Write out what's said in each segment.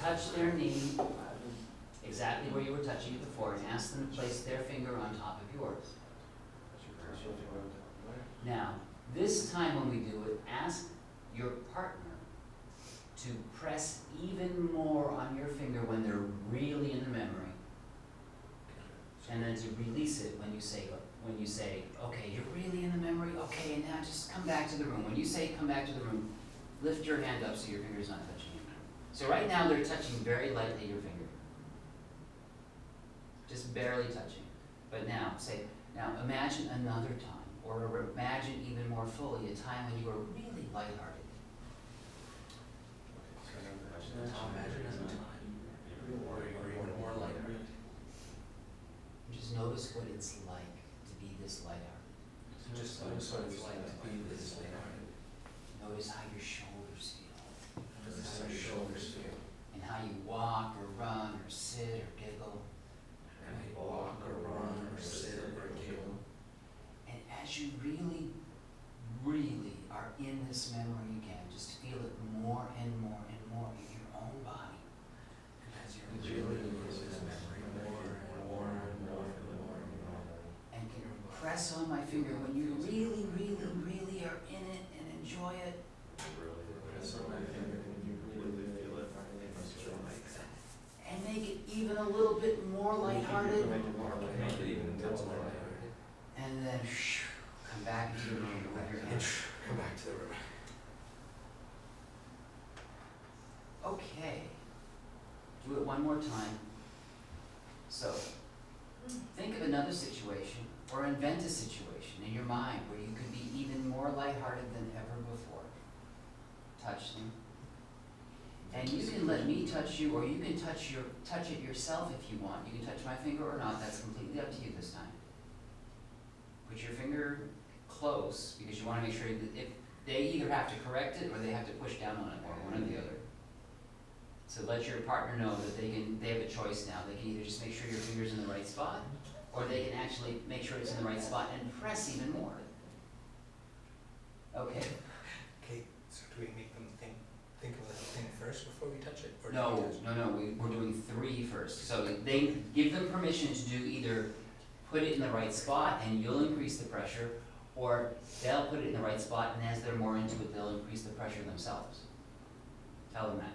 touch their knee exactly where you were touching it before and ask them to place their finger on top of yours. Now, this time when we do it, ask your partner to press even more on your finger when they're really in the memory, and then to release it when you say, okay, you're really in the memory, okay, and now just come back to the room. When you say come back to the room, lift your hand up so your finger's not touching it. So right now they're touching very lightly your finger. Just barely touching. But now, now imagine another time, or imagine even more fully a time when you were really lighthearted. Just notice what it's like to be this lighthearted. Just notice what it's like to be this lighthearted. Notice how your shoulders feel. Notice how your shoulders feel. And how you walk or run or sit or giggle. And you walk or run or sit or giggle. And as you really, really are in this memory again, just feel it more and more and more in your own body. And as you really in this memory more and more and more and more and more. And can press on my finger when you really, really, really are in it and enjoy it. Press on my finger when you really feel it and enjoy it. And make it even a little bit more lighthearted. Make it more lighthearted. And then come back into the room with your hand. Come back to the room. Okay. Do it one more time. So, think of another situation or invent a situation in your mind where you could be even more lighthearted than ever before. Touch them. And you can let me touch you, or you can touch it yourself if you want. You can touch my finger or not. That's completely up to you this time. Put your finger close because you want to make sure that if they either have to correct it or they have to push down on it, or one or the other. So let your partner know that they have a choice now. They can either just make sure your finger's in the right spot, or they can actually make sure it's in the right spot and press even more. Okay. Okay, so do we make them think of the thing first before we touch it? Or do No, we touch it? we're doing 3 first. So they give them permission to do either put it in the right spot and you'll increase the pressure, or they'll put it in the right spot and as they're more into it, they'll increase the pressure themselves. Tell them that.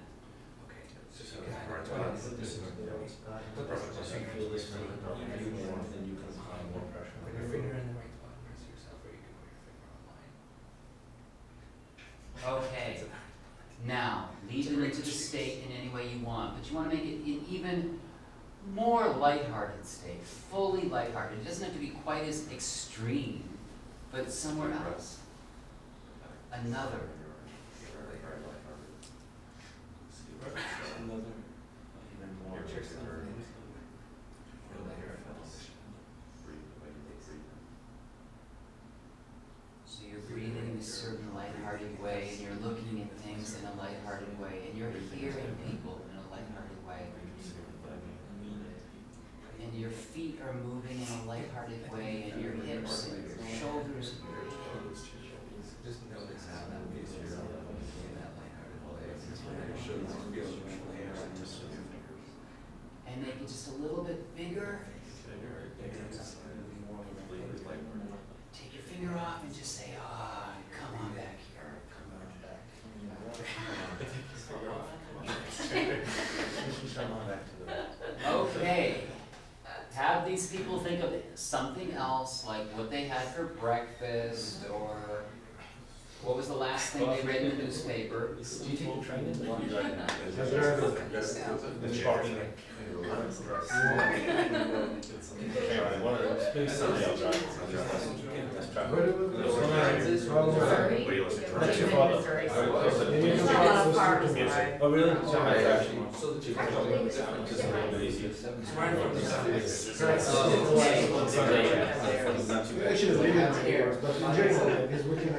Okay, so So you it's can hard to put this in the nose. Put put your finger in the right spot, press yourself, or you can put your finger on mine. Okay. Now, lead it into the state in any way you want, but you want to make it an even more lighthearted state, fully lighthearted. It doesn't have to be quite as extreme, but somewhere else. Another. So you're breathing in a certain lighthearted way, and you're looking at things in a lighthearted way, and you're hearing people in a lighthearted way. And your feet are moving in a lighthearted way, and your hips and your shoulders and your hands. Just notice how that feels in that lighthearted way. And make it just a little bit bigger. Take your finger off and just say, come on back here. Okay. Have these people think of something else, like what they had for breakfast, or what was the last thing they read in the newspaper. Do you take the train in? Oh, really? So the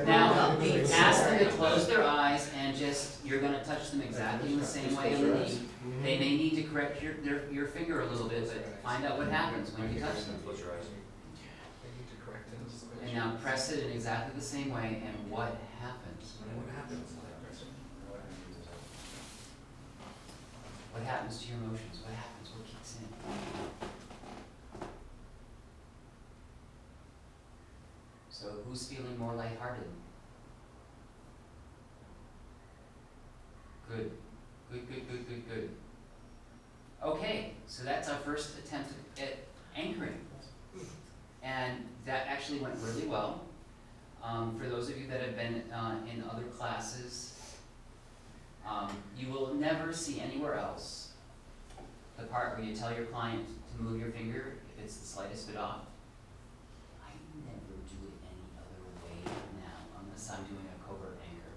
Now, ask them to close their eyes and just, you're going to touch them exactly in the same way on the knee. They may need to correct your finger a little bit, but find out what happens when you touch them. And now press it in exactly the same way, and what happens? What happens? What happens to your emotions? What happens? What kicks in? So who's feeling more lighthearted? Good. Good, good, good, good, good. Okay, so that's our first attempt at anchoring. And that actually went really well. For those of you that have been in other classes, you will never see anywhere else the part where you tell your client to move your finger if it's the slightest bit off. I never do it any other way now unless I'm doing a covert anchor.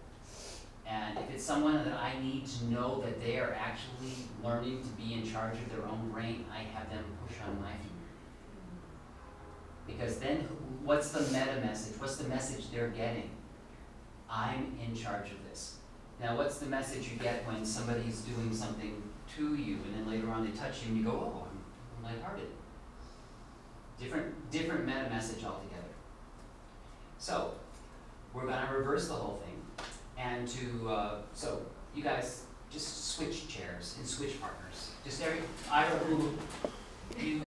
And if it's someone that I need to know that they are actually learning to be in charge of their own brain, I have them push on my finger. Because then what's the meta message? What's the message they're getting? I'm in charge of this. Now what's the message you get when somebody's doing something to you and then later on they touch you and you go, oh, I'm lighthearted. Different meta message altogether. So we're gonna reverse the whole thing. And so you guys just switch chairs and switch partners. Just either move you